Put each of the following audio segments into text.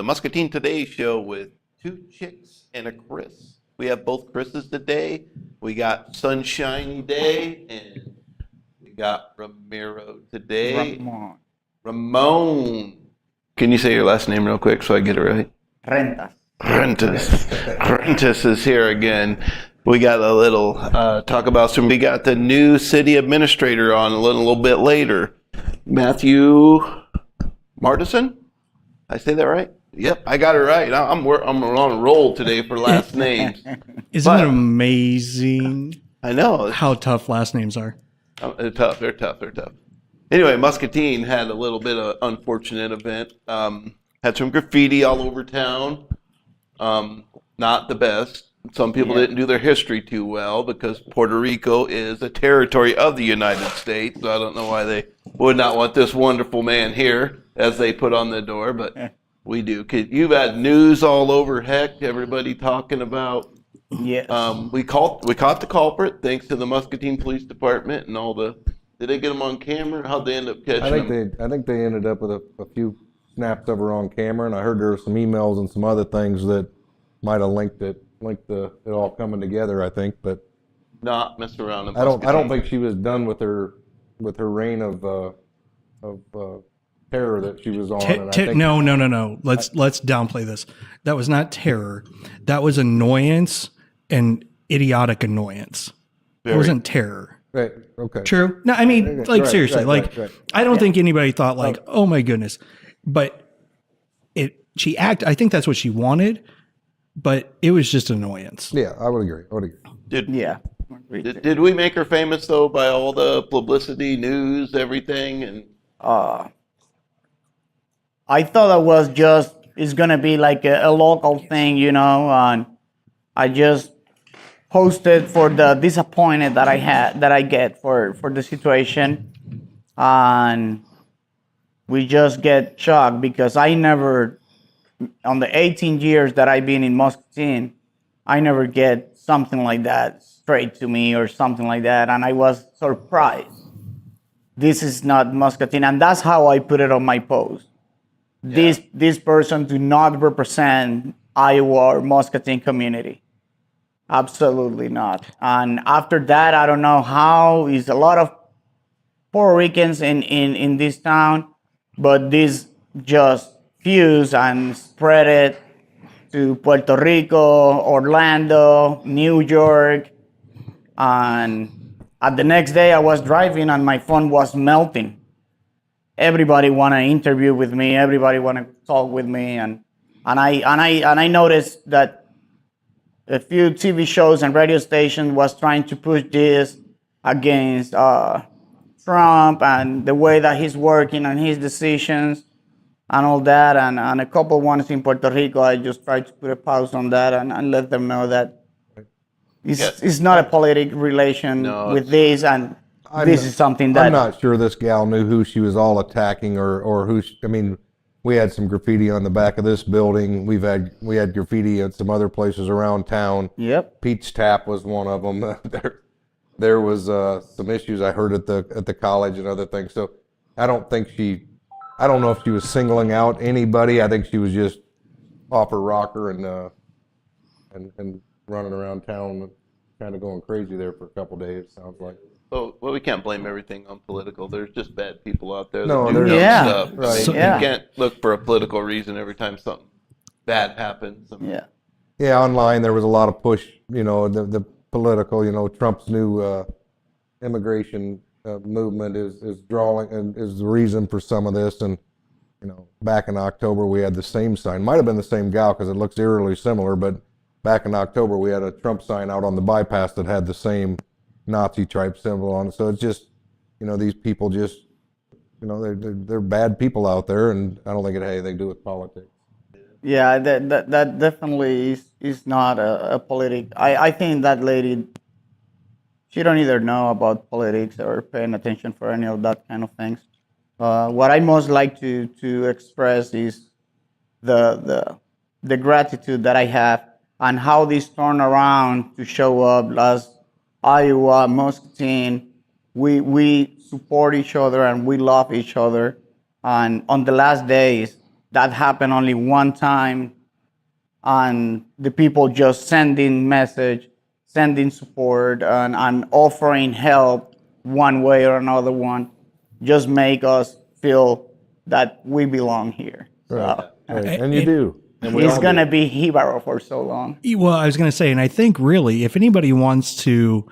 Muscatine Today show with two chicks and a Chris. We have both Chris's today. We got Sunshiny Day and we got Ramiro today. Ramon. Can you say your last name real quick so I get it right? Rentas. Rentas is here again. We got a little talk about some. We got the new city administrator on a little bit later. Matthew Mardesen? I say that right? Yep, I got it right. I'm on a roll today for last names. Isn't it amazing? I know how tough last names are. They're tough. Anyway, Muscatine had a little bit of unfortunate event. Had some graffiti all over town. Not the best. Some people didn't do their history too well because Puerto Rico is a territory of the United States. So I don't know why they would not want this wonderful man here, as they put on the door, but we do. You've had news all over, heck, everybody talking about. Yes. We caught the culprit thanks to the Muscatine Police Department and all the. Did they get them on camera? How'd they end up catching them? I think they ended up with a few snaps of her on camera, and I heard there were some emails and some other things that might have linked it all coming together. I think, but not mess around. I don't think she was done with her reign of terror that she was on. No. Let's downplay this. That was not terror. That was annoyance and idiotic annoyance. It wasn't terror. Right. Okay. True. No, I mean, seriously, right. I don't think anybody thought oh my goodness, but I think that's what she wanted, but it was just annoyance. Yeah, I would agree. Did we make her famous though by all the publicity, news, everything, and? I thought it's gonna be like a local thing, and I just posted for the disappointment that I get for the situation, and we just get shocked because I never, on the 18 years that I've been in Muscatine, I never get something like that straight to me or something like that, and I was surprised. This is not Muscatine, and that's how I put it on my post. Yeah. This person do not represent Iowa or Muscatine community. Absolutely not. And after that, I don't know how is a lot of Puerto Ricans in this town, but this just fused and spread it to Puerto Rico, Orlando, New York. And at the next day I was driving and my phone was melting. Everybody want to interview with me. Everybody want to talk with me, and I noticed that a few TV shows and radio stations was trying to push this against Trump and the way that he's working and his decisions and all that. And a couple ones in Puerto Rico, I just tried to put a pause on that and let them know that it's not a political relation with this, and this is something that... I'm not sure this gal knew who she was all attacking or who... we had some graffiti on the back of this building. We had graffiti at some other places around town. Yep. Pete's Tap was one of them. There was some issues I heard at the college and other things. So I don't know if she was singling out anybody. I think she was just off her rocker and running around town, kind of going crazy there for a couple days. Sounds like. Well, we can't blame everything on political. There's just bad people out there that do dumb stuff. Right. So you can't look for a political reason every time something bad happens. Yeah, online there was a lot of push, the political, Trump's new immigration movement is drawing and is the reason for some of this. And, back in October we had the same sign. Might have been the same gal because it looks eerily similar, but back in October we had a Trump sign out on the bypass that had the same Nazi type symbol on it. So it's just, these people just, they're bad people out there, and I don't think it had anything to do with politics. Yeah, that definitely is not a politic. I think that lady, she don't either know about politics or paying attention for any of that kind of things. What I most like to express is the gratitude that I have and how this turned around to show up last Iowa, Muscatine. We support each other and we love each other. And on the last days, that happened only one time, and the people just sending message, sending support, and offering help one way or another one, just make us feel that we belong here. So Right. And you do. And we it's all gonna do. be Jibaro for so long. Well, I was going to say, and I think really, if anybody wants to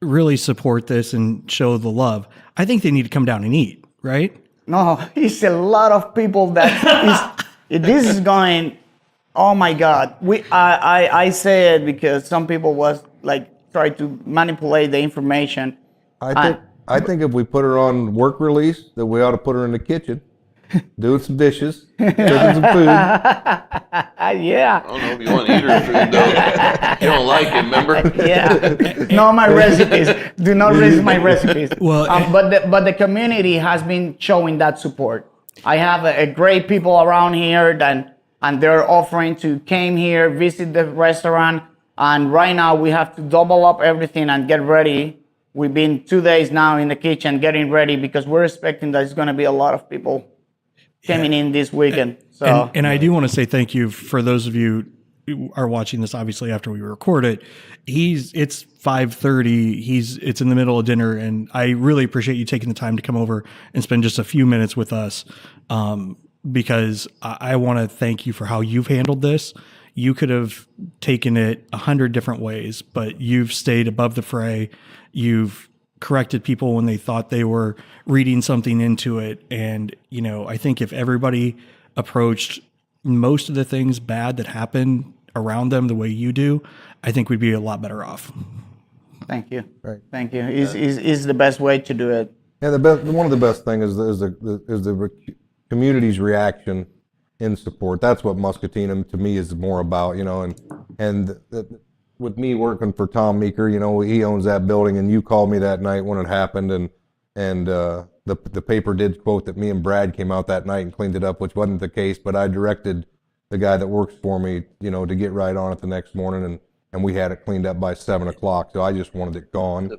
really support this and show the love, I think they need to come down and eat, right? No, it's a lot of people that this is going. Oh my God! I say it because some people was like try to manipulate the information. I think if we put her on work release, that we ought to put her in the kitchen, doing some dishes, cooking some food. Yeah. I don't know if you want to eat her food though. You don't like it, remember? Yeah. No, my recipes. Do not raise my recipes. Well, but the community has been showing that support. I have a great people around here and they're offering to came here, visit the restaurant, and right now we have to double up everything and get ready. We've been 2 days now in the kitchen getting ready because we're expecting that it's going to be a lot of people coming in this weekend. So and I do want to say thank you for those of you who are watching this, obviously after we record it. It's 5:30. It's in the middle of dinner, and I really appreciate you taking the time to come over and spend just a few minutes with us. Because I want to thank you for how you've handled this. You could have taken it 100 different ways, but you've stayed above the fray. You've corrected people when they thought they were reading something into it. And, I think if everybody approached most of the things bad that happen around them the way you do, I think we'd be a lot better off. thank you. Right. Thank you. Is the best way to do it. Yeah, one of the best things is the community's reaction in support. That's what Muscatine to me is more about, and with me working for Tom Meeker, he owns that building, and you called me that night when it happened, and the paper did quote that me and Brad came out that night and cleaned it up, which wasn't the case, but I directed the guy that works for me, to get right on it the next morning, and we had it cleaned up by 7:00. So I just wanted it gone.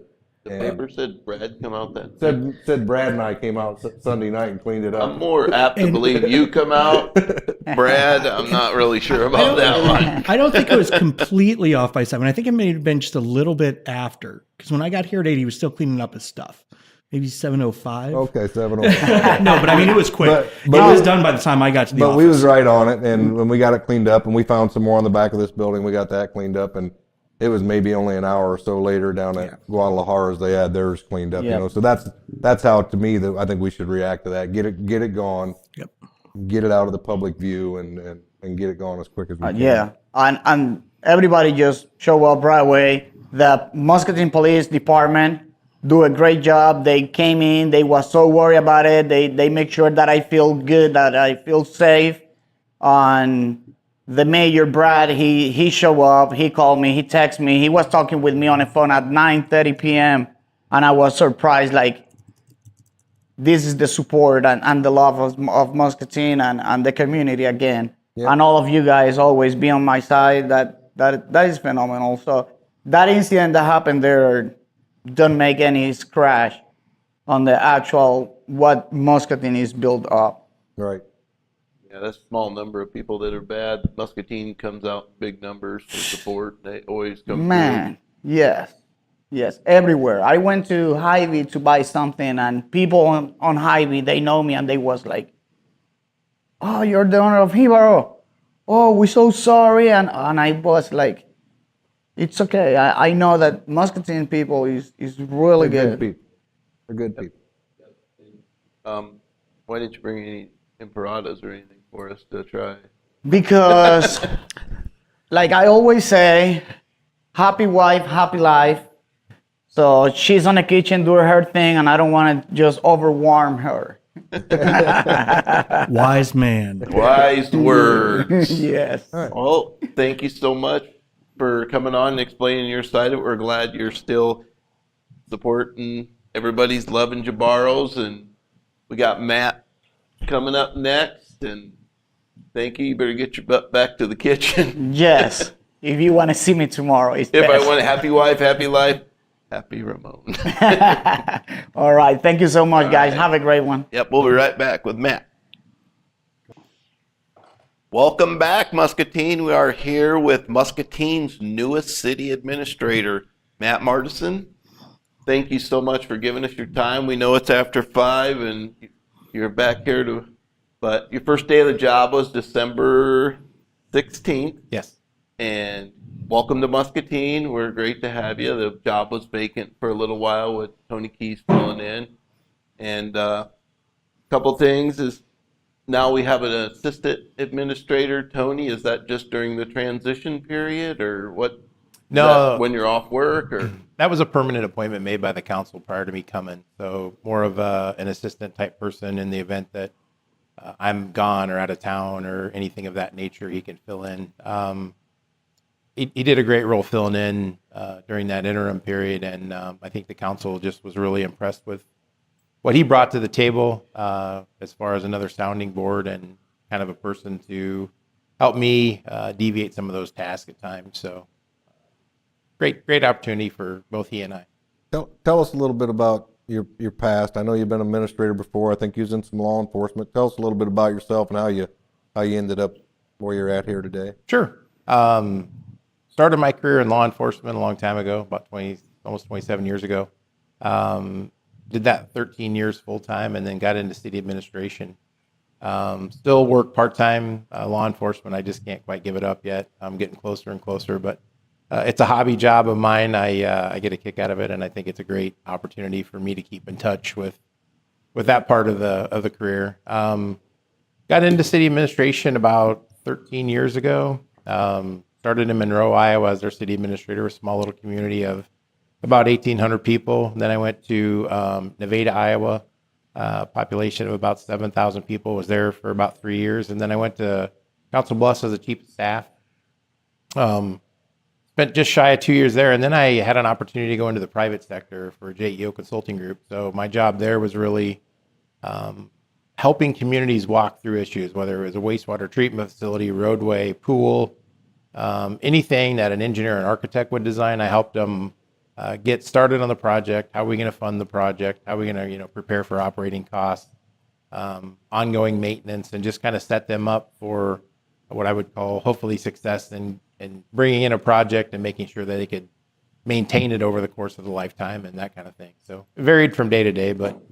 The paper said Brad come out that. Said Brad and I came out Sunday night and cleaned it up. I'm more apt to believe you come out, Brad. I'm not really sure about that one. I don't think it was completely off by 7. I think it may have been just a little bit after, because when I got here at 8, he was still cleaning up his stuff. Maybe 7:05. Okay, 7:05. No, but I mean, it was quick. But it was done by the time I got to the office. But we was right on it, and when we got it cleaned up, and we found some more on the back of this building, we got that cleaned up, and it was maybe only an hour or so later down at Guadalajara's they had theirs cleaned up. Yep. So that's how, to me, I think we should react to that. Get it gone. Yep. Get it out of the public view and get it gone as quick as we can. Yeah, and everybody just show up right away. The Muscatine Police Department do a great job. They came in. They was so worried about it. They make sure that I feel good, that I feel safe. And the mayor, Brad, he show up. He called me. He texted me. He was talking with me on the phone at 9:30 p.m. And I was surprised, like, this is the support and the love of Muscatine and the community again. Yeah. And all of you guys always be on my side. That is phenomenal. So that incident that happened there don't make any scratch on the actual what Muscatine is built up. Right. Yeah, that's a small number of people that are bad. Muscatine comes out in big numbers for support. They always come Man, yes, everywhere. I went to Hy-Vee to buy something, and people on Hy-Vee, they know me, and they was like, "Oh, you're the owner of Jibaro. Oh, we're so sorry." And I was like, "It's okay. I know that Muscatine people is really They're good." people. They're good people. through. Why didn't you bring any empanadas or anything for us to try? Because, like I always say, happy wife, happy life. So she's on the kitchen doing her thing, and I don't want to just overwarm her. Wise man. Wise words. Yes. Well, thank you so much for coming on and explaining your side of it. We're glad you're still supporting everybody's loving Jibaros, and we got Matt coming up next. And thank you. You better get your butt back to the kitchen. Yes. If you want to see me tomorrow, it's If best. I want a happy wife, happy life, happy Ramon. All right. Thank you so much, guys. right. Have a great one. Yep, we'll be right back with Matt. Welcome back, Muscatine. We are here with Muscatine's newest city administrator, Matt Mardesen. Thank you so much for giving us your time. We know it's after 5 and you're back here but your first day of the job was December 16th. Yes. And welcome to Muscatine. We're great to have you. The job was vacant for a little while with Tony Keys filling in. And a couple things is now we have an assistant administrator, Tony. Is that just during the transition period or what? No. When you're off work or? That was a permanent appointment made by the council prior to me coming. So more of an assistant type person in the event that I'm gone or out of town or anything of that nature, he can fill in. He did a great role filling in during that interim period. And I think the council just was really impressed with what he brought to the table as far as another sounding board and kind of a person to help me deviate some of those tasks at times. So great opportunity for both he and I. Tell us a little bit about your past. I know you've been an administrator before. I think you was in some law enforcement. Tell us a little bit about yourself and how you ended up where you're at here today. Sure. Started my career in law enforcement a long time ago, about almost 27 years ago. Did that 13 years full time and then got into city administration. Still work part-time law enforcement. I just can't quite give it up yet. I'm getting closer and closer, but it's a hobby job of mine. I get a kick out of it, and I think it's a great opportunity for me to keep in touch with that part of the career. Got into city administration about 13 years ago. Started in Monroe, Iowa as their city administrator, a small little community of about 1,800 people. Then I went to Nevada, Iowa, population of about 7,000 people. Was there for about 3 years. And then I went to Council Bluffs as a chief of staff. Spent just shy of 2 years there. And then I had an opportunity to go into the private sector for JEO Consulting Group. So my job there was really helping communities walk through issues, whether it was a wastewater treatment facility, roadway, pool, anything that an engineer and architect would design. I helped them get started on the project. How are we going to fund the project? How are we going to prepare for operating costs, ongoing maintenance, and just kind of set them up for what I would call hopefully success in bringing in a project and making sure that they could maintain it over the course of the lifetime and that kind of thing. So it varied from day to day, but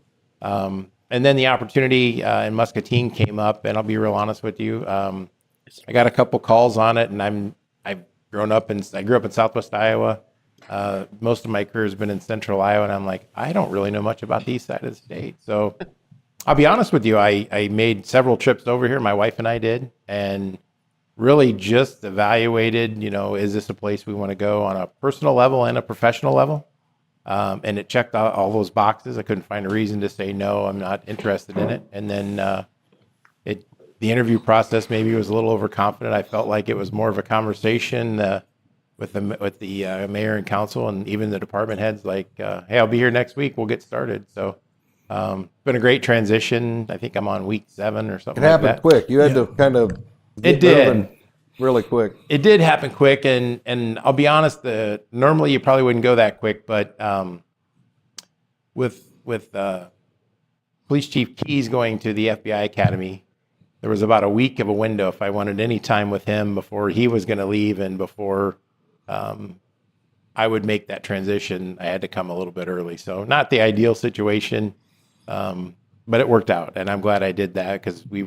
and then the opportunity in Muscatine came up, and I'll be real honest with you. I got a couple calls on it, and I grew up in Southwest Iowa. Most of my career has been in Central Iowa, and I'm like, I don't really know much about the east side of the state. So I'll be honest with you. I made several trips over here. My wife and I did, and really just evaluated, is this a place we want to go on a personal level and a professional level? And it checked out all those boxes. I couldn't find a reason to say, no, I'm not interested in it. And then the interview process maybe was a little overconfident. I felt like it was more of a conversation with the mayor and council and even the department heads, like, hey, I'll be here next week. We'll get started. So it's been a great transition. I think I'm on week 7 or something. It happened quick. You had to kind of It did. Really quick. It did happen quick, and I'll be honest. Normally you probably wouldn't go that quick, but with Police Chief Keys going to the FBI Academy, there was about a week of a window if I wanted any time with him before he was going to leave and before I would make that transition. I had to come a little bit early, so not the ideal situation, but it worked out, and I'm glad I did that because we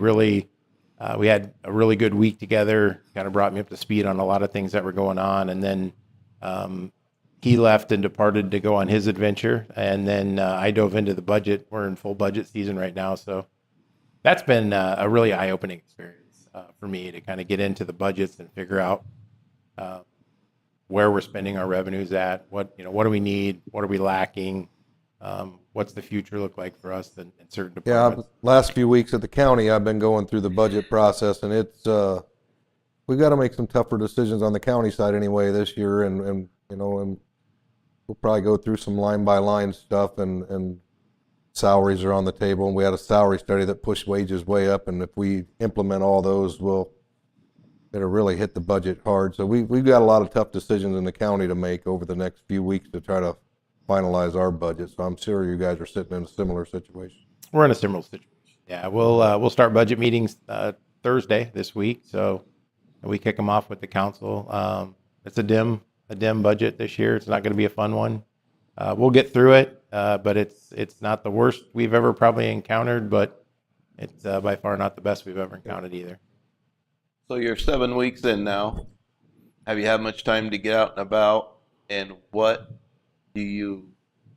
had a really good week together. Kind of brought me up to speed on a lot of things that were going on. And then he left and departed to go on his adventure. And then I dove into the budget. We're in full budget season right now. So that's been a really eye-opening experience for me to kind of get into the budgets and figure out where we're spending our revenues at. What do we need? What are we lacking? What's the future look like for us in certain departments? Yeah, last few weeks at the county, I've been going through the budget process, and it's we've got to make some tougher decisions on the county side anyway this year, and we'll probably go through some line by line stuff, and salaries are on the table, and we had a salary study that pushed wages way up, and if we implement all those, it'll really hit the budget hard. So we've got a lot of tough decisions in the county to make over the next few weeks to try to finalize our budget. So I'm sure you guys are sitting in a similar situation. We're in a similar situation. Yeah, we'll start budget meetings Thursday this week. So we kick them off with the council. It's a dim budget this year. It's not going to be a fun one. We'll get through it, but it's not the worst we've ever probably encountered, but it's by far not the best we've ever encountered either. So you're 7 weeks in now. Have you had much time to get out and about? And what do you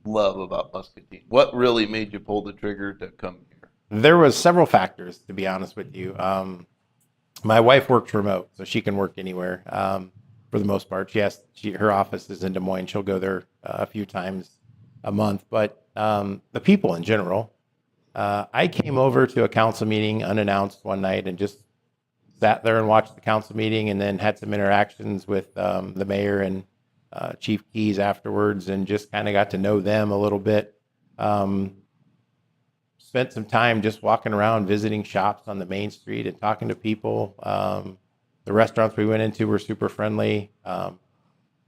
love about Muscatine? What really made you pull the trigger to come here? There was several factors, to be honest with you. My wife works remote, so she can work anywhere for the most part. Her office is in Des Moines. She'll go there a few times a month. But the people in general, I came over to a council meeting unannounced one night and just sat there and watched the council meeting, and then had some interactions with the mayor and Chief Keys afterwards, and just kind of got to know them a little bit. Spent some time just walking around, visiting shops on the main street and talking to people. The restaurants we went into were super friendly.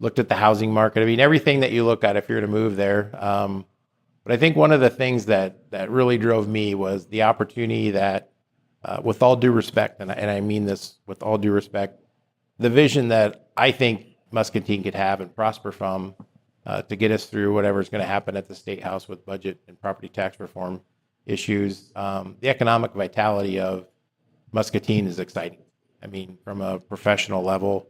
Looked at the housing market. I mean, everything that you look at if you're to move there. But I think one of the things that really drove me was the opportunity that, with all due respect, and I mean this with all due respect, the vision that I think Muscatine could have and prosper from to get us through whatever's going to happen at the State House with budget and property tax reform issues. The economic vitality of Muscatine is exciting. I mean, from a professional level,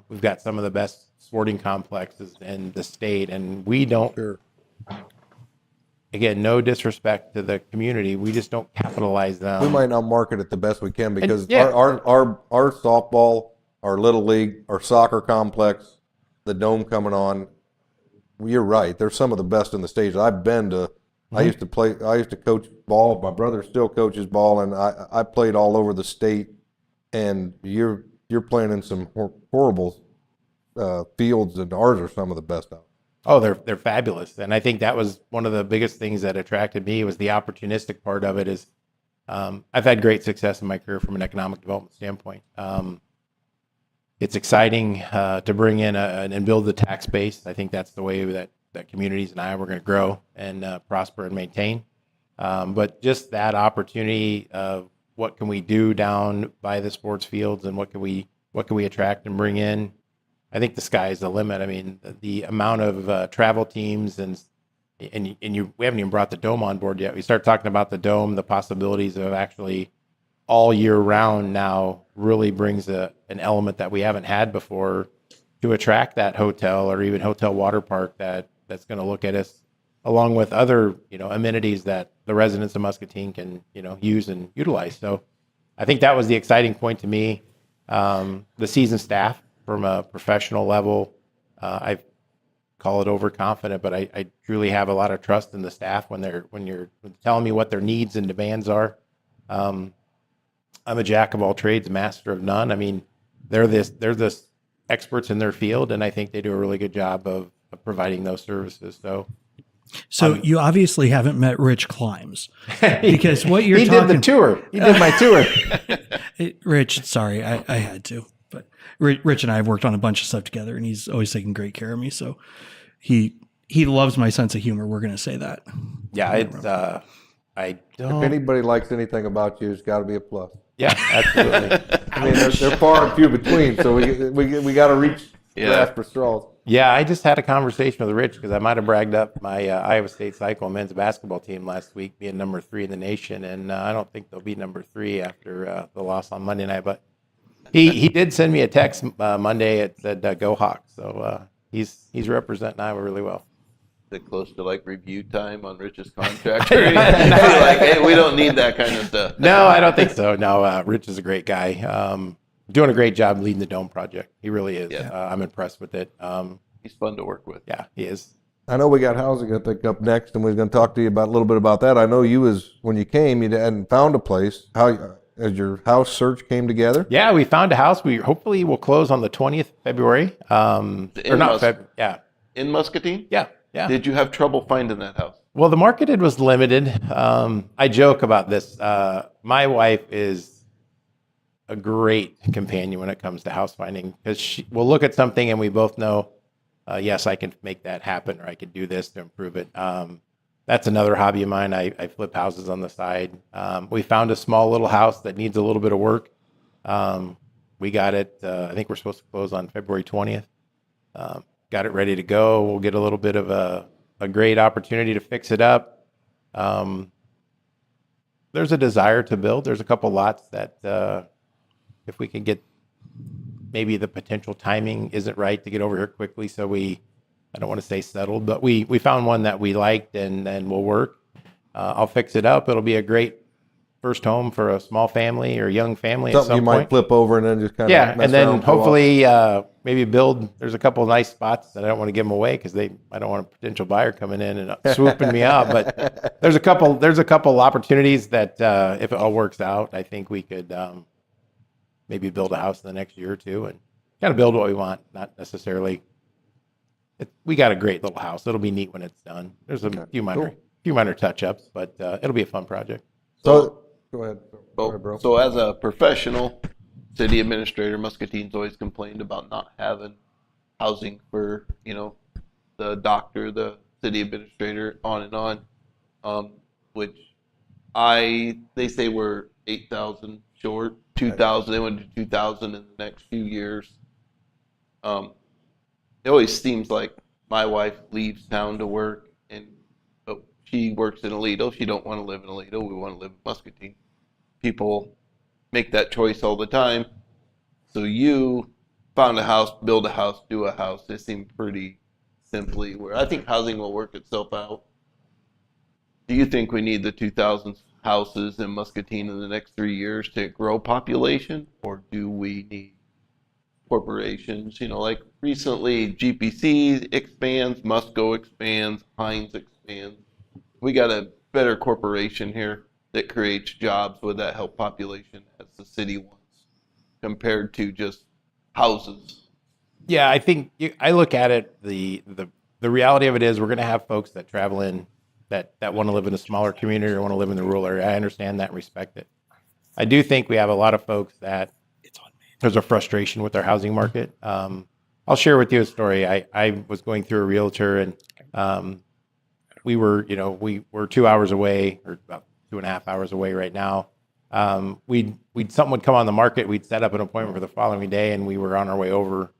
we've got some of the best sporting complexes in the state, and we don't, again, no disrespect to the community, we just don't capitalize them. We might not market it the best we can because yeah. our softball, our little league, our soccer complex, the dome coming on. You're right. They're some of the best in the state. I've been to. I used to coach ball. My brother still coaches ball, and I played all over the state. And you're playing in some horrible fields, and ours are some of the best out. Oh, they're fabulous, and I think that was one of the biggest things that attracted me was the opportunistic part of it. Is I've had great success in my career from an economic development standpoint. It's exciting to bring in and build the tax base. I think that's the way that communities and we're going to grow and prosper and maintain. But just that opportunity of what can we do down by the sports fields, and what can we attract and bring in. I think the sky is the limit. I mean, the amount of travel teams and we haven't even brought the dome on board yet. We start talking about the dome, the possibilities of actually all year round now really brings an element that we haven't had before to attract that hotel or even hotel water park that's going to look at us along with other, amenities that the residents of Muscatine can, use and utilize. So I think that was the exciting point to me. The seasoned staff from a professional level, I call it overconfident, but I truly have a lot of trust in the staff when you're telling me what their needs and demands are. I'm a jack of all trades, master of none. I mean, they're this experts in their field, and I think they do a really good job of providing those services. So you obviously haven't met Rich Climbs, because what you're he talking. did the tour. He did my tour. Rich, sorry, I had to, but Rich and I have worked on a bunch of stuff together, and he's always taken great care of me. So he loves my sense of humor. We're going to say that. Yeah, it's I don't. If anybody likes anything about you, it's got to be a plus. Yeah, absolutely. I mean, they're far and few between, so we got to reach grasp for straws. Yeah, I just had a conversation with Rich because I might have bragged up my Iowa State cycle men's basketball team last week being number 3 in the nation, and I don't think they'll be number 3 after the loss on Monday night. But he did send me a text Monday. It said "Go Hawks," so he's representing Iowa really well. Is it close to like review time on Rich's contract? Or anything? Like, hey, we don't need that kind of stuff. No, I don't think so. No, Rich is a great guy. Doing a great job leading the Dome project. He really is. Yeah. I'm impressed with it. He's fun to work with. Yeah, he is. I know we got housing, I think, up next, and we're going to talk to you about a little bit about that. I know when you came, you hadn't found a place. How as your house search came together? Yeah, we found a house. We hopefully will close on the 20th of February. In Muscatine? Yeah. Did you have trouble finding that house? Well, the market was limited. I joke about this. My wife is a great companion when it comes to house finding, because we'll look at something and we both know, yes, I can make that happen, or I can do this to improve it. that's another hobby of mine. I flip houses on the side. We found a small little house that needs a little bit of work. We got it. I think we're supposed to close on February 20th. Got it ready to go. We'll get a little bit of a great opportunity to fix it up. There's a desire to build. There's a couple lots that if we can get, maybe the potential timing isn't right to get over here quickly. So I don't want to say settled, but we found one that we liked and will work. I'll fix it up. It'll be a great first home for a small family or young family at Something some you might point. flip over and then just kind of Yeah, and then hopefully maybe build. There's a couple of nice spots that I don't want to give them away because I don't want a potential buyer coming in and swooping me up. But there's a couple opportunities that if it all works out, I think we could maybe build a house in the next year or two and kind of build what we want, not necessarily. We got a great little house. It'll be neat when it's done. There's a few minor touch-ups, but it'll be a fun project. So go ahead. Go ahead, bro. So as a professional city administrator, Muscatine's always complained about not having housing for, the doctor, the city administrator, on and on, which they say we're 8,000 short, 2,000. They want to do 2,000 in the next few years. It always seems like my wife leaves town to work, and she works in Aledo. She don't want to live in Aledo. We want to live in Muscatine. People make that choice all the time. So you found a house, build a house, do a house. It seemed pretty simply where I think housing will work itself out. Do you think we need the 2,000 houses in Muscatine in the next 3 years to grow population, or do we need corporations? Like recently GPC expands, Musco expands, Heinz expands. We got a better corporation here that creates jobs. Would that help population as the city wants compared to just houses? Yeah, I think I look at it, the reality of it is we're going to have folks that travel in that want to live in a smaller community or want to live in the rural area. I understand that and respect it. I do think we have a lot of folks that there's a frustration with our housing market. I'll share with you a story. I was going through a realtor, and we were 2 hours away, or about 2.5 hours away right now. Something would come on the market. We'd set up an appointment for the following day, and we were on our way over,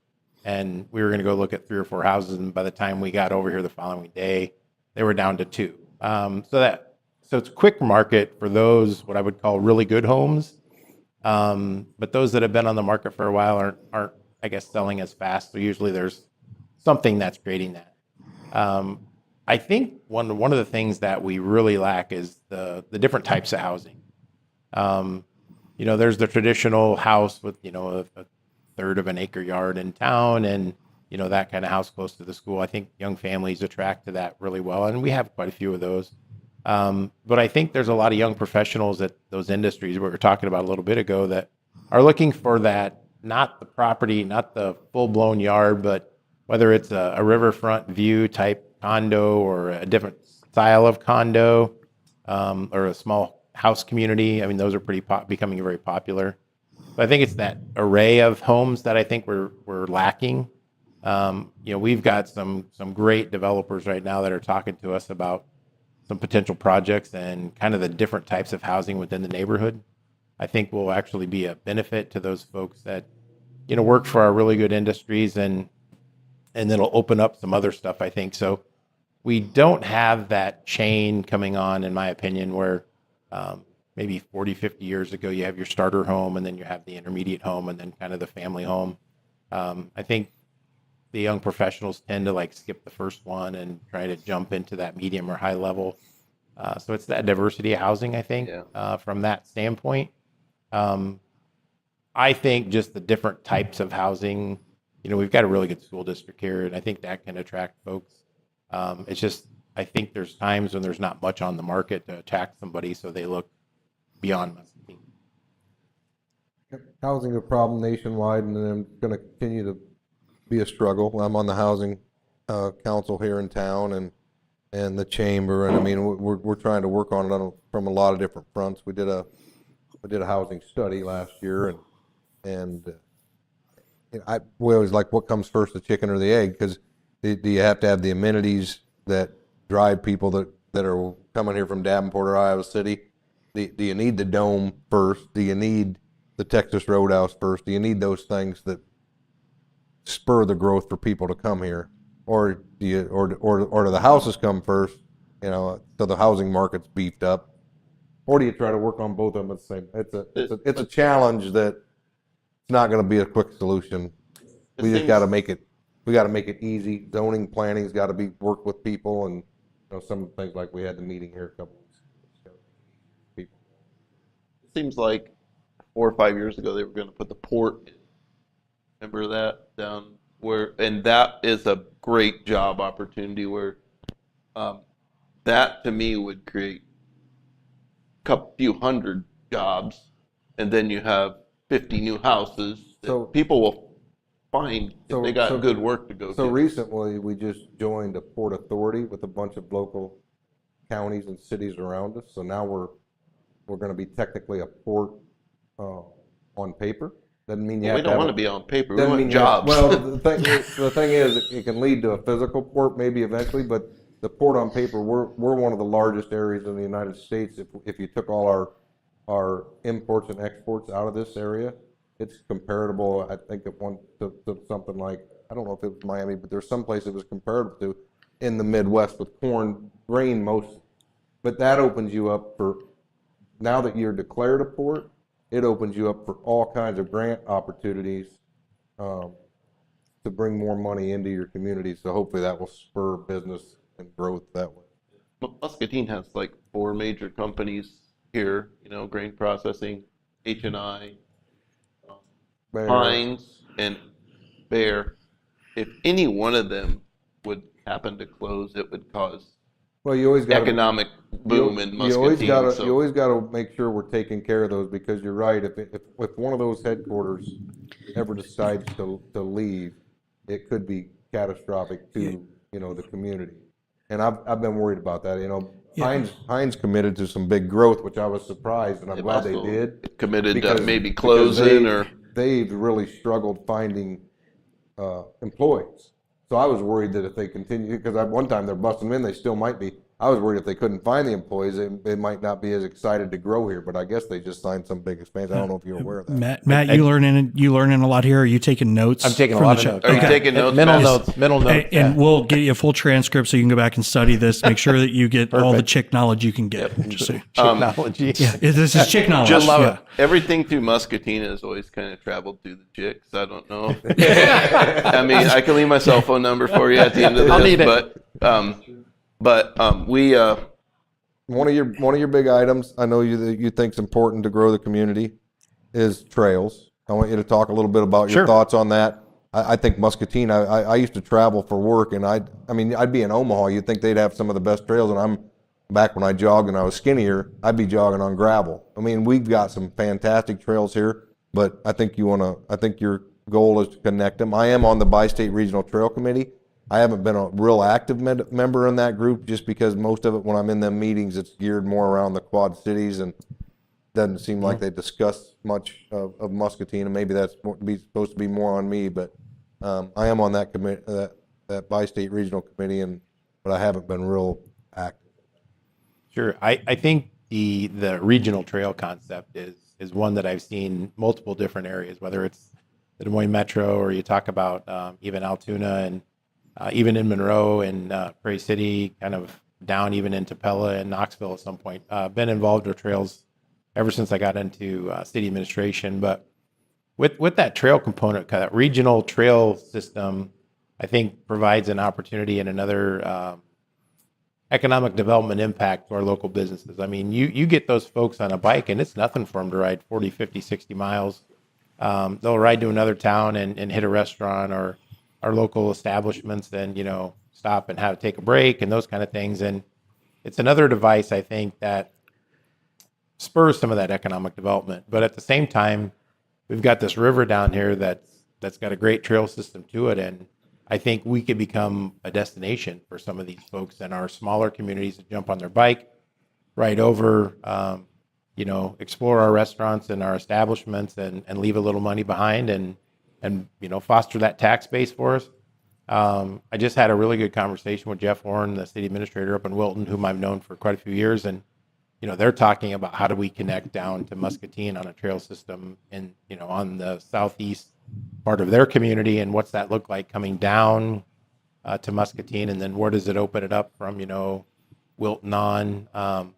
and we were going to go look at 3 or 4 houses. And by the time we got over here the following day, they were down to 2. So it's a quick market for those, what I would call really good homes. But those that have been on the market for a while aren't, I guess, selling as fast. So usually there's something that's creating that. I think one of the things that we really lack is the different types of housing. There's the traditional house with, a third of an acre yard in town and, that kind of house close to the school. I think young families attract to that really well. And we have quite a few of those. But I think there's a lot of young professionals at those industries we were talking about a little bit ago that are looking for that, not the property, not the full-blown yard, but whether it's a riverfront view type condo or a different style of condo, or a small house community. I mean, those are becoming very popular. But I think it's that array of homes that I think we're lacking. We've got some great developers right now that are talking to us about some potential projects and kind of the different types of housing within the neighborhood. I think will actually be a benefit to those folks that, work for our really good industries, and it'll open up some other stuff, I think. So we don't have that chain coming on, in my opinion, where maybe 40, 50 years ago, you have your starter home and then you have the intermediate home and then kind of the family home. I think the young professionals tend to skip the first one and try to jump into that medium or high level. So it's that diversity of housing, I think, from that standpoint. I think just the different types of housing, we've got a really good school district here, and I think that can attract folks. It's just, I think there's times when there's not much on the market to attract somebody, so they look beyond Muscatine. Housing a problem nationwide, and then going to continue to be a struggle. I'm on the housing council here in town, and the chamber, and I mean we're trying to work on it from a lot of different fronts. We did a housing study last year, and we always like, what comes first, the chicken or the egg? Because do you have to have the amenities that drive people that are coming here from Davenport or Iowa City, do you need the dome first? Do you need the Texas Roadhouse first? Do you need those things that spur the growth for people to come here, or do you, or do the houses come first? You know, so the housing market's beefed up, or do you try to work on both of them at the same? It's a challenge that it's not going to be a quick solution. We just got to make it. We got to make it easy. Zoning, planning's got to be work with people, and you know, some things like we had the meeting here a couple weeks ago. People. It seems like 4 or 5 years ago they were going to put the port in. Remember that down where, and that is a great job opportunity where that to me would create a few hundred jobs, and then you have 50 new houses that So people will find if they got good work to go So to. recently, we just joined a port authority with a bunch of local counties and cities around us. So now we're going to be technically a port on paper. Doesn't mean you Well, have we don't to have want a- to be on paper. We doesn't want mean you have- jobs. Well, the thing is, it can lead to a physical port maybe eventually, but the port on paper, we're one of the largest areas in the United States. If you took all our imports and exports out of this area, it's comparable, I think, to something like, I don't know if it was Miami, but there's some place it was comparable to in the Midwest with corn, grain most. But that opens you up for, now that you're declared a port, it opens you up for all kinds of grant opportunities to bring more money into your community. So hopefully that will spur business and growth that way. Muscatine has like 4 major companies here, you know, grain processing, H&I, Bear. Heinz, and Bear. If any one of them would happen to close, it would cause Well, you always got economic boom in You always Muscatine. got So you always got to make sure we're taking care of those, because you're right. If one of those headquarters ever decides to leave, it could be catastrophic to the community. And I've been worried about that. You know, Heinz committed to some big growth, which I was surprised, and I'm glad they also did. committed to Because- maybe because closing or they've really struggled finding employees. So I was worried that if they continue, because at one time they're busting them in, they still might be. I was worried if they couldn't find the employees, they might not be as excited to grow here. But I guess they just signed some big expansion. I don't know if you're aware of that. Matt, you learning a lot here. Are you taking notes? I'm taking a from lot the of show? notes. Are you Okay. taking notes? Mental Matt? notes. Mental notes. And we'll get you a full transcript so you can go back and study this. Make sure that you get all the chick knowledge you can get. Just so- Technology. this is chick knowledge. Just love yeah. it. Everything through Muscatine has always kind of traveled through the chicks. I don't know. I mean, I can leave my cell phone number for you at the end of I'll this, need it. but we One of your big items, I know you think's important to grow the community, is trails. I want you to talk a little bit about your Sure. thoughts on that. I think Muscatine. I used to travel for work, and I'd be in Omaha. You'd think they'd have some of the best trails, and I'm back when I jogged and I was skinnier. I'd be jogging on gravel. I mean, we've got some fantastic trails here, but I think your goal is to connect them. I am on the Bi-State Regional Trail Committee. I haven't been a real active member in that group, just because most of it, when I'm in them meetings, it's geared more around the Quad Cities, and doesn't seem like they discuss much of Muscatine, and maybe that's supposed to be more on me. But I am on that committee, that Bi-State Regional Committee, but I haven't been real active. Sure. I think the regional trail concept is one that I've seen multiple different areas, whether it's the Des Moines Metro, or you talk about even Altoona, and even in Monroe and Prairie City, kind of down even into Pella and Knoxville at some point. Been involved with trails ever since I got into city administration. But with that trail component, that regional trail system, I think provides an opportunity and another economic development impact to our local businesses. I mean, you get those folks on a bike, and it's nothing for them to ride 40, 50, 60 miles. They'll ride to another town and hit a restaurant or our local establishments, then, stop and take a break and those kind of things. And it's another device, I think, that spurs some of that economic development. But at the same time, we've got this river down here that's got a great trail system to it. And I think we could become a destination for some of these folks in our smaller communities to jump on their bike, ride over, explore our restaurants and our establishments, and leave a little money behind and foster that tax base for us. I just had a really good conversation with Jeff Warren, the city administrator up in Wilton, whom I've known for quite a few years. And, they're talking about how do we connect down to Muscatine on a trail system in, on the southeast part of their community, and what's that look like coming down to Muscatine, and then where does it open it up from, Wilton on.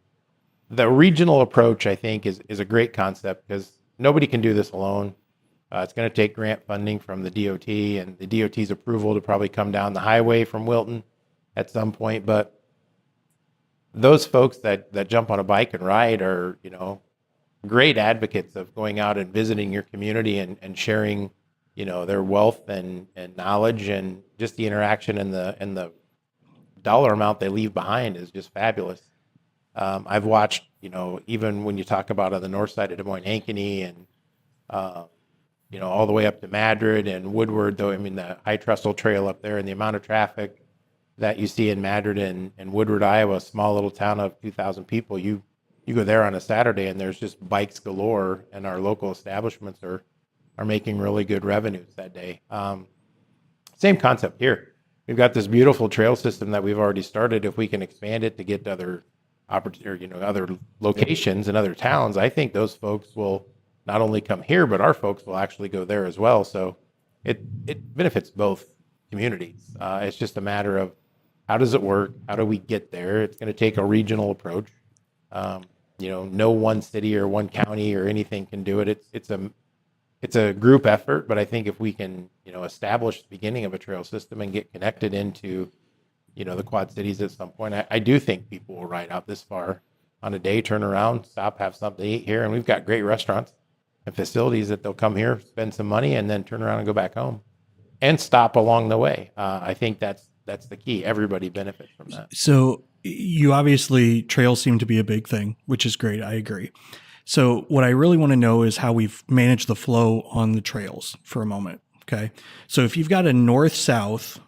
The regional approach, I think, is a great concept because nobody can do this alone. It's going to take grant funding from the DOT and the DOT's approval to probably come down the highway from Wilton at some point. But those folks that jump on a bike and ride are, great advocates of going out and visiting your community and sharing, their wealth and knowledge, and just the interaction and the dollar amount they leave behind is just fabulous. I've watched, even when you talk about on the north side of Des Moines, Ankeny, and all the way up to Madrid and Woodward, though, the High Trestle Trail up there, and the amount of traffic that you see in Madrid and Woodward, Iowa, a small little town of 2,000 people. You go there on a Saturday and there's just bikes galore, and our local establishments are making really good revenues that day. Same concept here. We've got this beautiful trail system that we've already started. If we can expand it to get to other other locations and other towns, I think those folks will not only come here, but our folks will actually go there as well. So it benefits both communities. It's just a matter of how does it work? How do we get there? It's going to take a regional approach. No one city or one county or anything can do it. It's a group effort, but I think if we can, establish the beginning of a trail system and get connected into, the Quad Cities at some point, I do think people will ride out this far on a day, turn around, stop, have something to eat here. And we've got great restaurants and facilities that they'll come here, spend some money, and then turn around and go back home and stop along the way. I think that's the key. Everybody benefits from that. So you obviously, trails seem to be a big thing, which is great. I agree. So what I really want to know is how we've managed the flow on the trails for a moment. Okay. So if you've got a north-south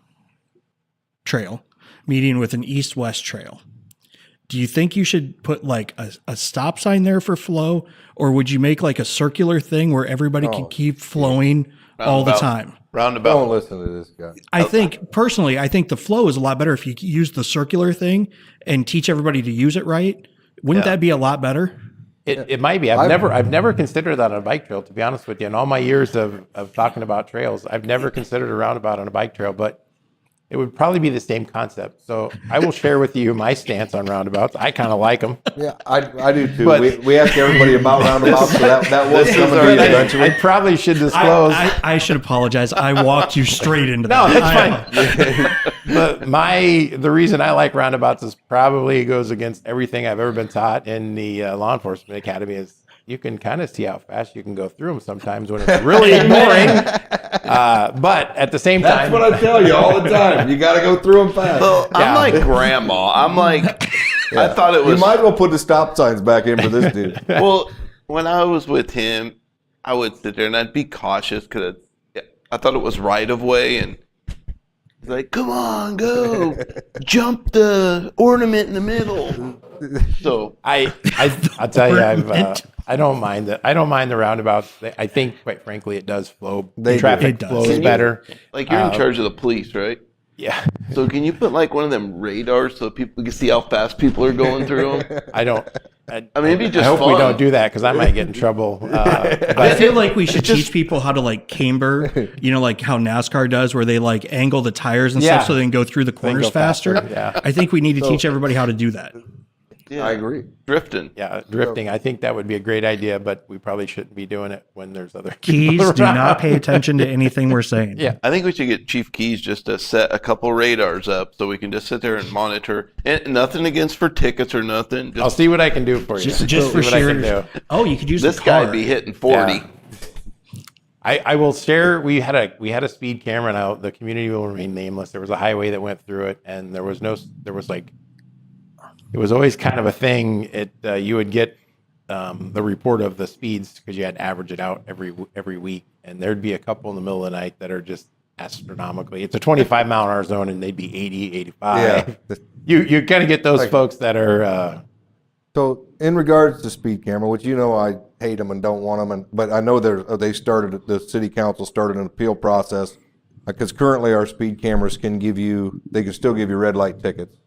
trail meeting with an east-west trail, do you think you should put like a stop sign there for flow, or would you make like a circular thing where everybody can keep flowing all the time? Roundabout. Don't listen to this guy. I think the flow is a lot better if you use the circular thing and teach everybody to use it right. Wouldn't that be a lot better? It might be. I've never considered that on a bike trail, to be honest with you. In all my years of talking about trails, I've never considered a roundabout on a bike trail, but it would probably be the same concept. So I will share with you my stance on roundabouts. I kind of like them. Yeah, I do too. But we asked everybody about roundabouts, so that was coming to you eventually. I probably should disclose. I should apologize. I walked you straight into that. No, that's fine. But the reason I like roundabouts is probably goes against everything I've ever been taught in the law enforcement academy. Is you can kind of see how fast you can go through them sometimes when it's really boring. But at the same time, That's what I tell you all the time. You got to go through them fast. Well, I'm like grandma. I'm like, I thought it was. You might as well put the stop signs back in for this dude. Well, when I was with him, I would sit there and I'd be cautious because I thought it was right of way, and he's like, "Come on, go, jump the ornament in the middle." So I'll tell you, I don't mind that. I don't mind the roundabouts. I think, quite frankly, it does flow. The traffic flows better. Like you're in charge of the police, right? Yeah. So can you put like one of them radars so people can see how fast people are going through them? I don't. I mean, it'd be just I hope we fun. don't do that because I might get in trouble. But I feel like we should teach people how to like camber, like how NASCAR does, where they like angle the tires and stuff so they can go through the corners faster. Yeah. I think we need to teach everybody how to do that. Yeah. I agree. Drifting. Yeah, drifting. I think that would be a great idea, but we probably shouldn't be doing it when there's other Keys, people do around. not pay attention to anything we're saying. Yeah. I think we should get Chief Keys just to set a couple radars up so we can just sit there and monitor. And nothing against for tickets or nothing. I'll see what I can do for you. Just for See what I can sheer. do. Oh, you could use this the car. guy be hitting 40. Yeah. I will share. We had a speed camera. Now the community will remain nameless. There was a highway that went through it, and it was always kind of a thing. You would get the report of the speeds because you had to average it out every week, and there'd be a couple in the middle of the night that are just astronomically. It's a 25 mile an hour zone, and they'd be 80, 85. Yeah. You kind of get those folks that are. So in regards to speed camera, which I hate them and don't want them, but I know the city council started an appeal process because currently our speed cameras can they can still give you red light tickets.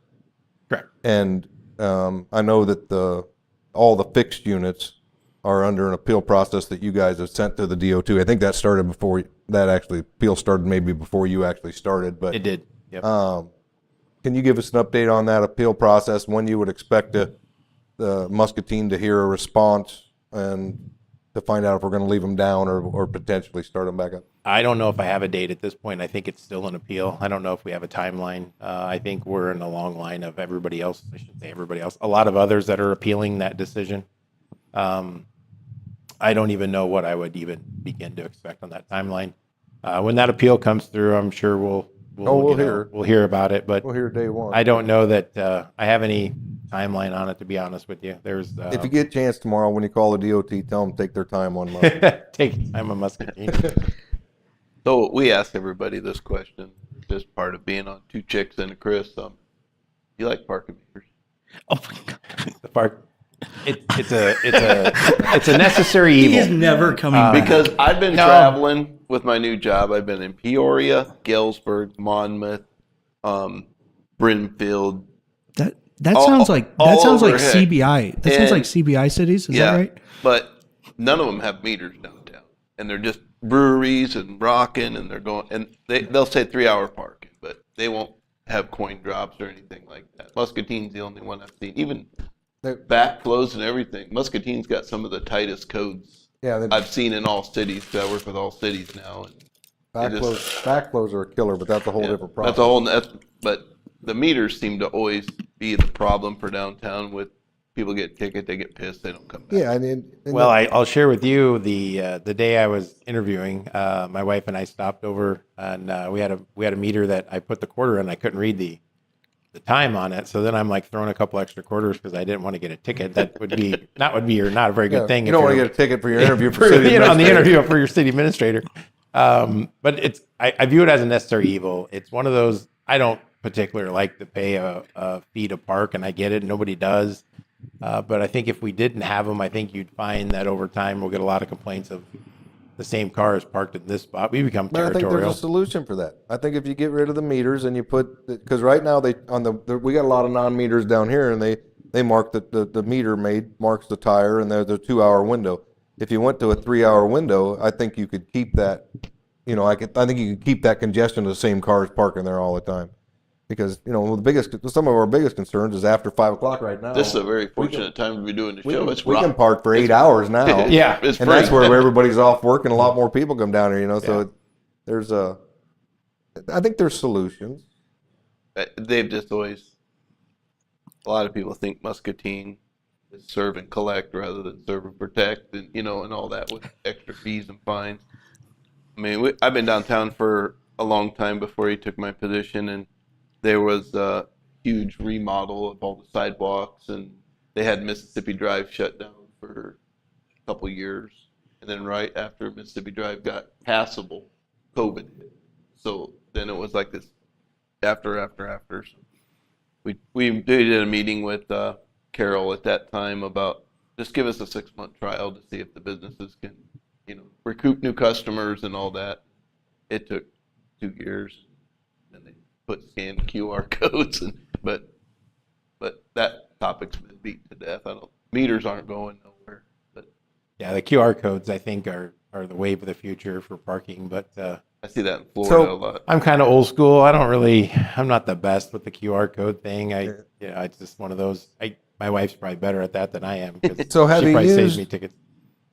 Correct. And I know that all the fixed units are under an appeal process that you guys have sent to the DOT. I think that started before that actually appeal started, maybe before you actually started. But It did. Yep. can you give us an update on that appeal process? When you would expect the Muscatine to hear a response and to find out if we're going to leave them down or potentially start them back up? I don't know if I have a date at this point. I think it's still an appeal. I don't know if we have a timeline. I think we're in a long line of everybody else. I shouldn't say everybody else. A lot of others that are appealing that decision. I don't even know what I would even begin to expect on that timeline. When that appeal comes through, I'm sure we'll hear about it. But We'll hear day one. I don't know that I have any timeline on it, to be honest with you. There's If you get a chance tomorrow when you call the DOT, tell them to take their time on Muscatine. take time on Muscatine. So we ask everybody this question, just part of being on Two Chicks and a Chris. You like parking meters? Oh my God. The park. It's a necessary evil. He is never coming back. Because I've been traveling with my new job. I've been in Peoria, Galesburg, Monmouth, Brimfield. That all- sounds like all sounds like over here. CBI. That sounds And- like CBI cities. Is that right? But none of them have meters downtown, and they're just breweries and rocking, and they're going, and they'll say 3-hour parking, but they won't have coin drops or anything like that. Muscatine's the only one I've seen, even backflows and everything. Muscatine's got some of the tightest codes Yeah, I've seen in all cities. 'Cause I work with all cities now. And backflows are a killer, but that's a whole different problem. that's a whole. But the meters seem to always be the problem for downtown. With people get a ticket, they get pissed, they don't come back. Yeah, I mean, Well, I'll share with you the day I was interviewing. My wife and I stopped over, and we had a meter that I put the quarter in. I couldn't read the time on it, so then I'm like throwing a couple extra quarters because I didn't want to get a ticket. That would be not a very good thing. you if don't want to you're- get a ticket for your interview for city on the administrator. interview for your city administrator. But I view it as a necessary evil. It's one of those. I don't particularly like to pay a fee to park, and I get it. Nobody does. But I think if we didn't have them, I think you'd find that over time we'll get a lot of complaints of the same car is parked in this spot. We become But I think territorial. there's a solution for that. I think if you get rid of the meters and you put, because right now we got a lot of non-meters down here, and they mark the meter marks the tire, and there's a 2-hour window. If you went to a 3-hour window, I think you could keep that. I think you could keep that congestion of the same cars parking there all the time. Because some of our biggest concerns is after 5 o'clock right now. This is a very fortunate time to be doing the show. We can park for 8 hours now. Yeah. It's And that's free. where everybody's off work and a lot more people come down here, So I think there's solutions. They've just always. A lot of people think Muscatine is serve and collect rather than serve and protect, and and all that with extra fees and fines. I mean, I've been downtown for a long time before he took my position, and there was a huge remodel of all the sidewalks, and they had Mississippi Drive shut down for a couple years, and then right after Mississippi Drive got passable, COVID hit. So then it was like this after. So we did a meeting with Carol at that time about just give us a 6-month trial to see if the businesses can, recoup new customers and all that. It took 2 years, and they put scanned QR codes, but that topic's been beat to death. Meters aren't going nowhere. But Yeah, the QR codes I think are the wave of the future for parking, but I see that in Florida a lot. I'm kind of old school. I'm not the best with the QR code thing. It's just one of those. My wife's probably better at that than I am. 'Cause So have she you probably saves used- me tickets.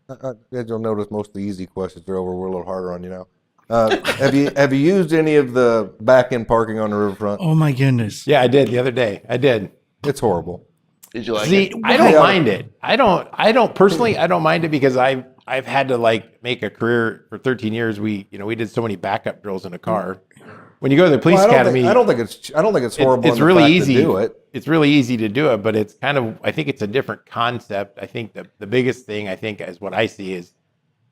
As you'll notice, most of the easy questions are over. We're a little harder on you now. Have you used any of the back-end parking on the riverfront? Oh my goodness. Yeah, I did the other day. I did. It's horrible. Did you like See, it? I don't mind it. I don't personally. I don't mind it because I've had to make a career for 13 years. We did so many backup drills in a car. When you go to the police academy, I don't think it's horrible. it's in the really fact to easy. do it. It's really easy to do it, but it's I think it's a different concept. I think the biggest thing is what I see is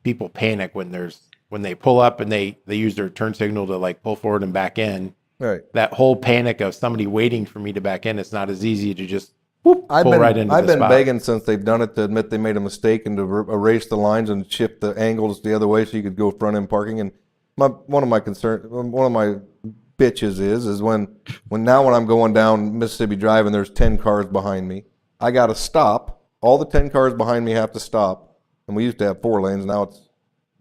people panic when they pull up and they use their turn signal to pull forward and back in. Right. That whole panic of somebody waiting for me to back in, it's not as easy to just pull right into I've the been spot. begging since they've done it to admit they made a mistake and to erase the lines and shift the angles the other way so you could go front end parking. And one of my bitches is when I'm going down Mississippi Drive and there's 10 cars behind me, I got to stop. All the 10 cars behind me have to stop. And we used to have 4 lanes. Now it's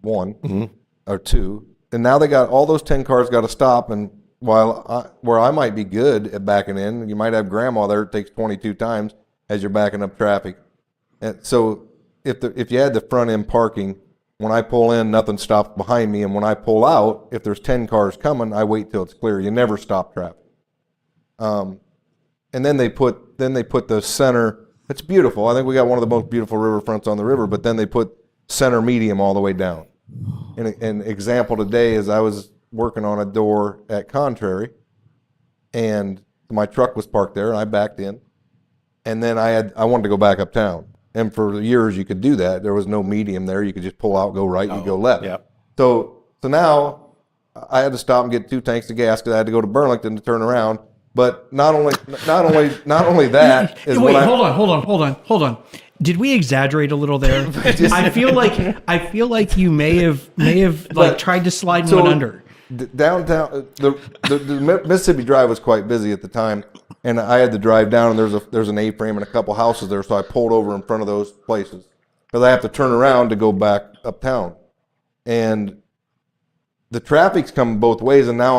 1 or 2. And now all those 10 cars got to stop. And where I might be good at backing in, you might have grandma there. It takes 22 times as you're backing up traffic. And so if you had the front end parking, when I pull in, nothing stops behind me. And when I pull out, if there's 10 cars coming, I wait till it's clear. You never stop traffic. And then they put the center. It's beautiful. I think we got one of the most beautiful riverfronts on the river, but then they put center medium all the way down. And an example today is I was working on a door at Contrary, and my truck was parked there, and I backed in. And then I wanted to go back uptown. And for years you could do that. There was no medium there. You could just pull out, go right, you go left. Yeah. So now I had to stop and get 2 tanks of gas because I had to go to Burlington to turn around. But not only that is Wait, hold on. Did we exaggerate a little there? I feel like you may have like tried to slide one under. Downtown, the Mississippi Drive was quite busy at the time, and I had to drive down, and there's an A-frame and a couple houses there, so I pulled over in front of those places because I have to turn around to go back uptown, and the traffic's coming both ways, and now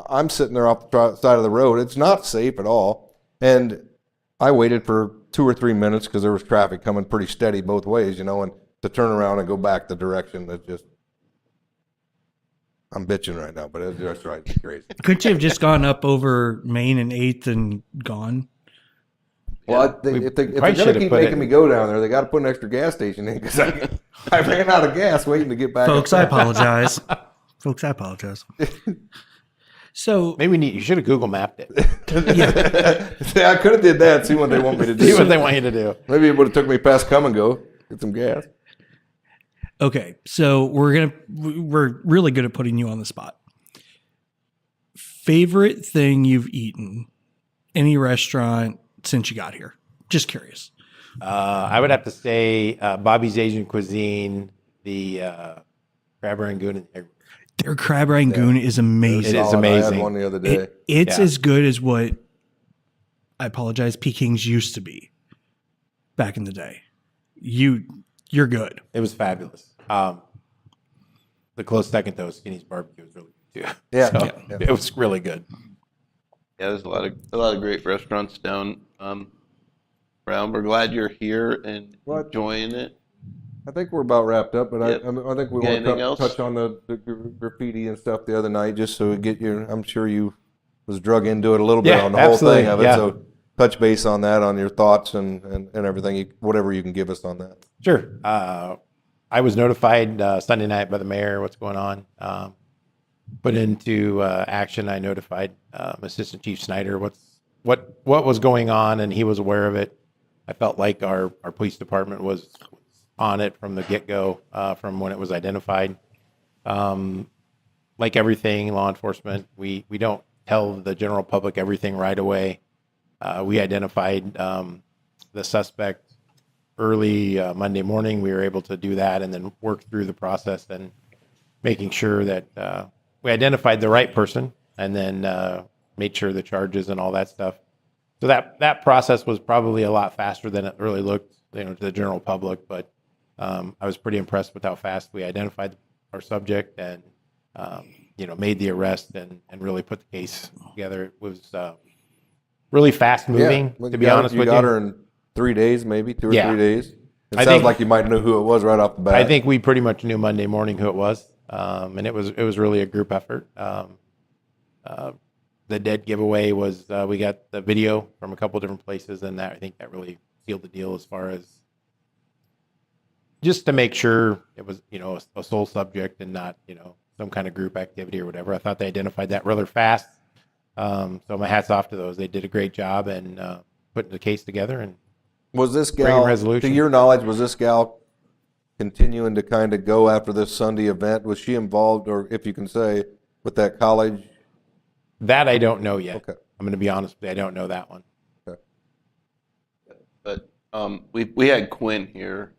I'm sitting there off the side of the road. It's not safe at all, and I waited for 2 or 3 minutes because there was traffic coming pretty steady both ways, and to turn around and go back the direction that just. I'm bitching right now, but that's right. It's crazy. Couldn't you have just gone up over Main and 8th and gone? Well, if they're going to keep making me go down there, they got to put an extra gas station in because I ran out of gas waiting to get back. Folks, I apologize. So maybe you should have Google mapped it. See, I could have did that. See what they want me to do. See what they want you to do. Maybe it would have took me past Come and Go, get some gas. Okay, so we're really good at putting you on the spot. Favorite thing you've eaten, any restaurant since you got here? Just curious. I would have to say Bobby's Asian Cuisine, the crab rangoon. Their crab rangoon is amazing. It is amazing. I had one the other day. It's as good as what, I apologize, Peking's used to be back in the day. You're good. It was fabulous. The close second though, Skinny's barbecue was really good too. Yeah, So, yeah. It was really good. Yeah, there's a lot of great restaurants down around. We're glad you're here and enjoying it. I think we're about wrapped up, but Yep. I think we Got want anything to else? touch on the graffiti and stuff the other night, just so we get your. I'm sure you was drug into it a little bit Yeah, on the whole absolutely, thing of it. yeah. So touch base on that, on your thoughts and everything, whatever you can give us on that. Sure. I was notified Sunday night by the mayor what's going on. Put into action. I notified Assistant Chief Snyder what was going on, and he was aware of it. I felt like our police department was on it from the get-go, from when it was identified. Like everything, law enforcement, we don't tell the general public everything right away. We identified the suspect early Monday morning. We were able to do that and then work through the process and making sure that we identified the right person and then made sure the charges and all that stuff. So that process was probably a lot faster than it really looked, to the general public. But I was pretty impressed with how fast we identified our subject and made the arrest and really put the case together. It was really fast moving, to be honest with you. You got her in 3 days, maybe 2 or 3 days. It sounds think- like you might know who it was right off the bat. I think we pretty much knew Monday morning who it was, and it was really a group effort. The dead giveaway was we got the video from a couple different places, and I think that really sealed the deal as far as just to make sure it was a sole subject and not some kind of group activity or whatever. I thought they identified that rather fast, so my hat's off to those. They did a great job and putting the case together. And was this bring gal, resolution. to your knowledge, was this gal continuing to kind of go after this Sunday event? Was she involved, or if you can say, with that college? That I don't know yet. Okay. I'm going to be honest with you. I don't know that one. Okay. But we had Quinn here.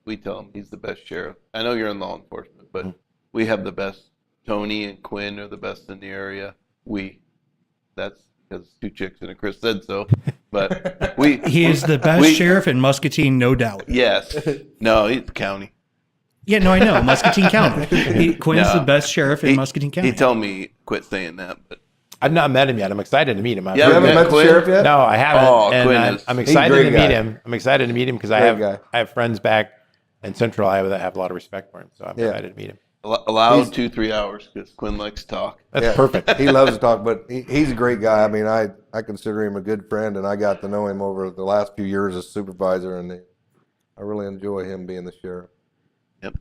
We tell him he's the best sheriff. I know you're in law enforcement, but we have the best Tony and Quinn are the best in the area. That's because 2 chicks and a Chris said so. But He is the best sheriff in Muscatine, no doubt. Yes. No, he's the county. Yeah, no, I know. Muscatine County. Quinn's the best sheriff in Muscatine County. He told me quit saying that, but I've not met him yet. I'm excited to meet him. Yeah, You haven't met met the Quinn? sheriff yet? No, I haven't. Oh, and Quinn is- I'm he's excited a to great meet guy. him. I'm excited to meet him because Great guy. I have friends back in Central Iowa that have a lot of respect for him. So I'm Yeah. excited to meet him. allowed 2-3 hours because Quinn likes to talk. That's perfect. He loves to talk, but he's a great guy. I mean, I consider him a good friend, and I got to know him over the last few years as supervisor, and I really enjoy him being the sheriff. Yep.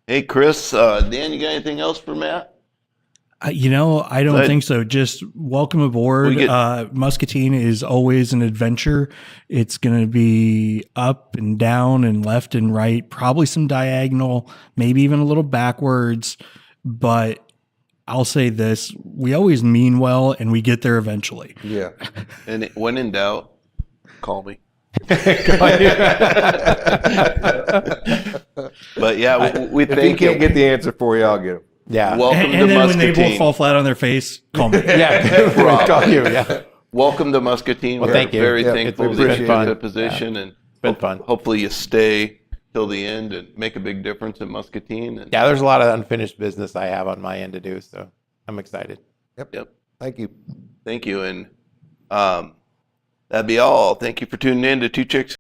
Hey, Chris, Dan, you got anything else for Matt? I don't But- think so. Just welcome aboard. We get- Muscatine is always an adventure. It's going to be up and down and left and right, probably some diagonal, maybe even a little backwards. But I'll say this, we always mean well and we get there eventually. Yeah. And when in doubt, call me. But yeah, we If he thank can't you. get the answer for you, I'll get him. Yeah. Welcome And to then when they both Muscatine. fall flat on their face, call me. Yeah. Rob. Call you. Yeah. Welcome to Muscatine. Well, We're thank you. very Yeah, thankful it's that been you fun. took the position, and been fun. hopefully you stay till the end and make a big difference in Muscatine. And Yeah. There's a lot of unfinished business I have on my end to do. So I'm excited. Yep. Thank you. Thank you. And that'd be all. Thank you for tuning in to Two Chicks